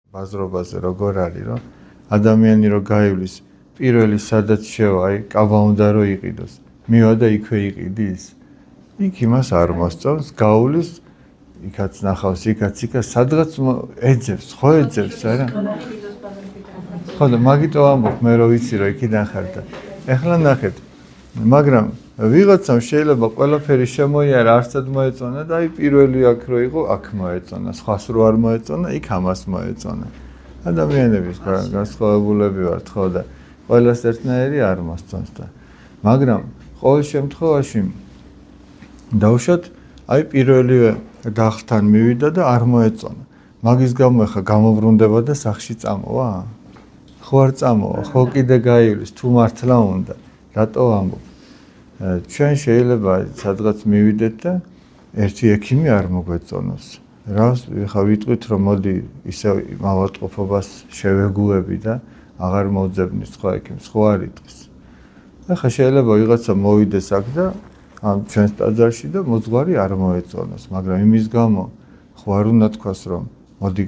ბაზრობაზე როგორ არის, რომ ადამიანი რო გაივლის, პირველი სადაც შევა, აი, კაბა უნდა რომ იყიდოს. მივა და იქვე იყიდის. იქ იმას არ მოსწონს, გაუვლის, იქაც ნახავს, იქაც, სადღაც ეძებს, ხო ეძებს, არა? ხო და მაგიტო ამბობ, მე რო ვიცი, რომ იქიდან ხარ და ეხლა ნახეთ, მაგრამ ვიღაცამ შეიძლება ყველაფერი შემოიარა, არცად მოეწონა და აი პირველი აქ რო იყო, აქ მოეწონა, სხვას რო არ მოეწონა, იქ ამას მოეწონა. ადამიანების განსხვავებულები ვართ, ხო და ყველას ერთნაირი არ მოსწონს და მაგრამ ყოველ შემთხვევაში დავუშვათ, აი პირველივე დახლთან მივიდა და არ მოეწონა. მაგის გამო ახლა გამოვრუნდება და სახში წამოვა? ხო არ წამოვა, ხო კიდე გაივლის, თუ მართლა უნდა. რატო ამბობ? ჩვენ შეიძლება სადღაც მივიდეთ და ერთი ექიმი არ მოგვეწონოს. რას ხა ვიტყვით რომ მოდი ისე მავატყოფობას შევეგუები და აღარ მოძებნის სხვა ექიმს, ხო არ იტყვის. ახლა შეიძლება ვიღაცა მოვიდეს აქ და ამ ჩვენს ტაძარში და მოძღვარი არ მოეწონოს, მაგრამ იმის გამო ხო არ უნდა თქვას რომ მოდი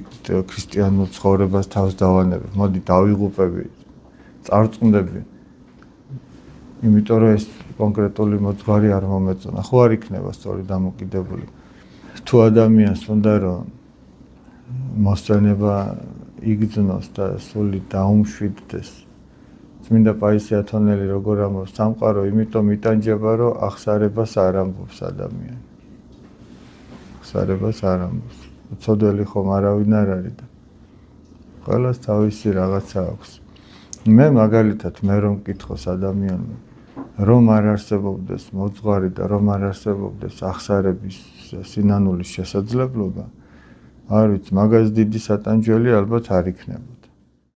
ქრისტიანულ ცხოვრებას თავს დავანებებ, მოდი დავიღუპები, წარწმუნდები. იმიტომ რომ ეს კონკრეტული მოძღვარი არ მომეწონა, ხო არ იქნება სწორი დამოკიდებული. თუ ადამიანს უნდა რომ მოსწონება იგრძნოს და სული დაუმშვიდდეს. წმინდა პაისი ათონელი როგორ ამბობს, სამყარო იმიტომ იტანჯება, რომ ახსარებას არ ამბობს ადამიანი. ახსარებას არ ამბობს. უცოდველი ხომ არავინ არ არის და ყველას თავისი რაღაცა აქვს. მე მაგალითად მე რომ მკითხოს ადამიანმა რომ არ არსებობდეს მოძღვარი და რომ არ არსებობდეს ახსარების სინანულის შესაძლებლობა, არ ვიცი, მაგას დიდი სატანჯველი ალბათ არ იქნებოდა.